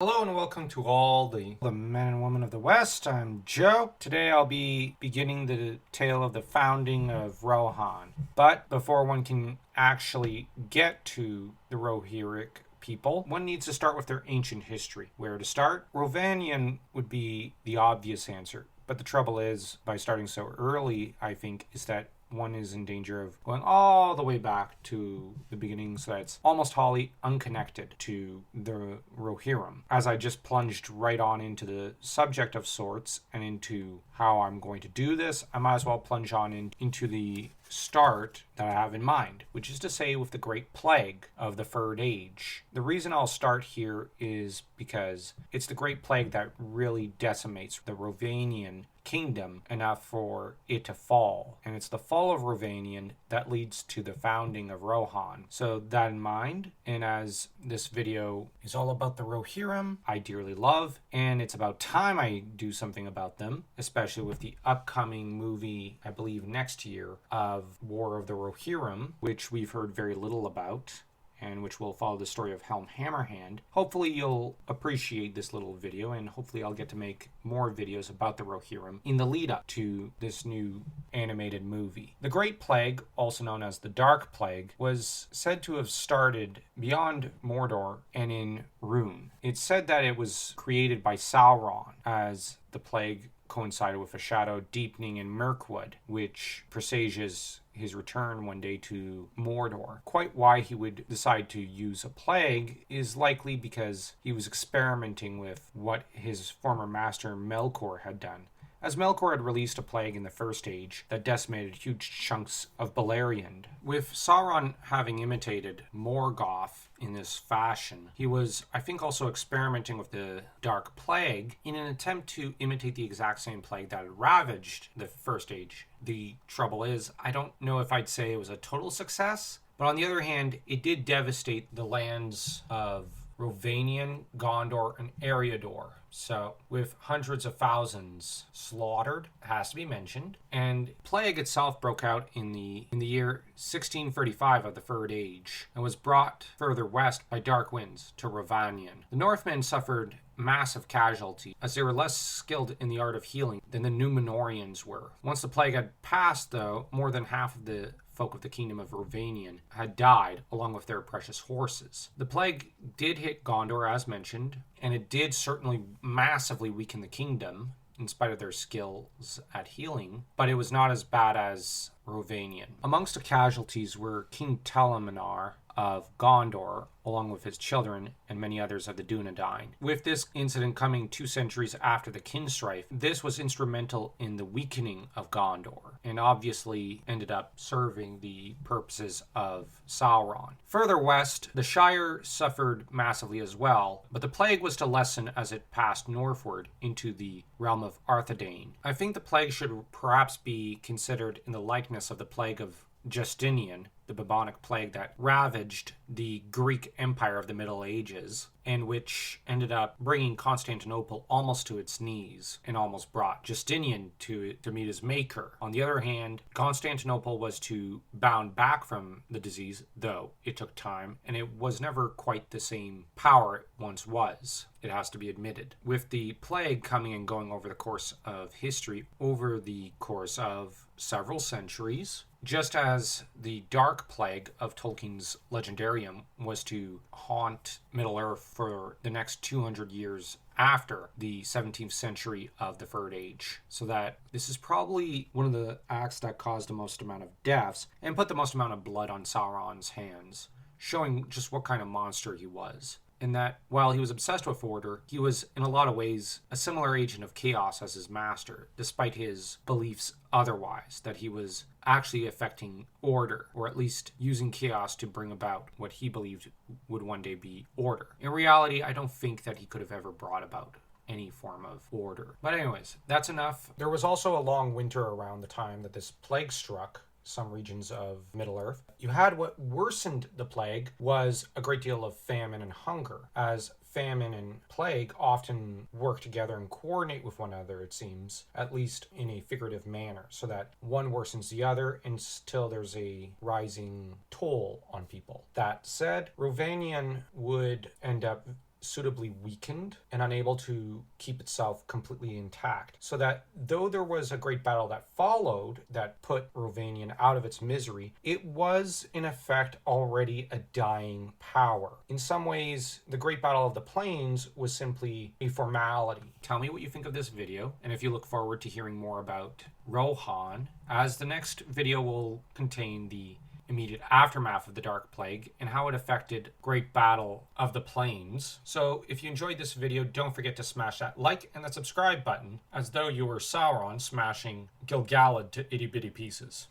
Hello and welcome to all the men and women of the West. I'm Joe. Today I'll be beginning the tale of the founding of Rohan. But before one can actually get to the Rohirric people, one needs to start with their ancient history. Where to start? Rovanian would be the obvious answer. But the trouble is, by starting so early, I think, is that one is in danger of going all the way back to the beginning, so that it's almost wholly unconnected to the Rohirrim. As I just plunged right on into the subject of sorts and into how I'm going to do this, I might as well plunge on into the start that I have in mind, which is to say with the Great Plague of the Third Age. The reason I'll start here is because it's the Great Plague that really decimates the Rovanian kingdom enough for it to fall. And it's the fall of Rovanian that leads to the founding of Rohan. So that in mind, and as this video is all about the Rohirrim I dearly love, and it's about time I do something about them, especially with the upcoming movie, I believe next year, of War of the Rohirrim, which we've heard very little about, and which will follow the story of Helm Hammerhand. Hopefully you'll appreciate this little video, and hopefully I'll get to make more videos about the Rohirrim in the lead up to this new animated movie. The Great Plague, also known as the Dark Plague, was said to have started beyond Mordor and in Rhûn. It's said that it was created by Sauron, as the plague coincided with a shadow deepening in Mirkwood, which presages his return one day to Mordor. Quite why he would decide to use a plague is likely because he was experimenting with what his former master Melkor had done. As Melkor had released a plague in the First Age that decimated huge chunks of Beleriand. With Sauron having imitated Morgoth in this fashion, he was, I think, also experimenting with the Dark Plague in an attempt to imitate the exact same plague that had ravaged the First Age. The trouble is, I don't know if I'd say it was a total success, but on the other hand, it did devastate the lands of Rovanian, Gondor, and Eriador. So, with hundreds of thousands slaughtered, has to be mentioned. And plague itself broke out in the year 1635 of the Third Age, and was brought further west by dark winds to Rovanian. The Northmen suffered massive casualty, as they were less skilled in the art of healing than the Númenóreans were. Once the plague had passed, though, more than half of the folk of the kingdom of Rovanian had died, along with their precious horses. The plague did hit Gondor, as mentioned, and it did certainly massively weaken the kingdom, in spite of their skills at healing, but it was not as bad as Rovanian. Amongst the casualties were King Telemanar of Gondor, along with his children and many others of the Dunedain. With this incident coming 2 centuries after the Kinstrife, this was instrumental in the weakening of Gondor, and obviously ended up serving the purposes of Sauron. Further west, the Shire suffered massively as well, but the plague was to lessen as it passed northward into the realm of Arthedain. I think the plague should perhaps be considered in the likeness of the plague of Justinian, the bubonic plague that ravaged the Greek Empire of the Middle Ages, and which ended up bringing Constantinople almost to its knees, and almost brought Justinian to meet his maker. On the other hand, Constantinople was to bound back from the disease, though it took time, and it was never quite the same power it once was. It has to be admitted. With the plague coming and going over the course of history, over the course of several centuries, just as the Dark Plague of Tolkien's Legendarium was to haunt Middle-earth for the next 200 years after the 17th century of the Third Age. So that this is probably one of the acts that caused the most amount of deaths and put the most amount of blood on Sauron's hands, showing just what kind of monster he was. In that, while he was obsessed with order, he was, in a lot of ways, a similar agent of chaos as his master, despite his beliefs otherwise, that he was actually affecting order, or at least using chaos to bring about what he believed would one day be order. In reality, I don't think that he could have ever brought about any form of order. But anyways, that's enough. There was also a long winter around the time that this plague struck some regions of Middle-earth. You had what worsened the plague was a great deal of famine and hunger, as famine and plague often work together and coordinate with one another, it seems, at least in a figurative manner, so that one worsens the other until there's a rising toll on people. That said, Rovanian would end up suitably weakened and unable to keep itself completely intact. So that though there was a great battle that followed that put Rovanion out of its misery, it was in effect already a dying power. In some ways, the Great Battle of the Plains was simply a formality. Tell me what you think of this video, and if you look forward to hearing more about Rohan, as the next video will contain the immediate aftermath of the Dark Plague and how it affected Great Battle of the Plains. So if you enjoyed this video, don't forget to smash that like and the subscribe button, as though you were Sauron smashing Gil-galad to itty-bitty pieces.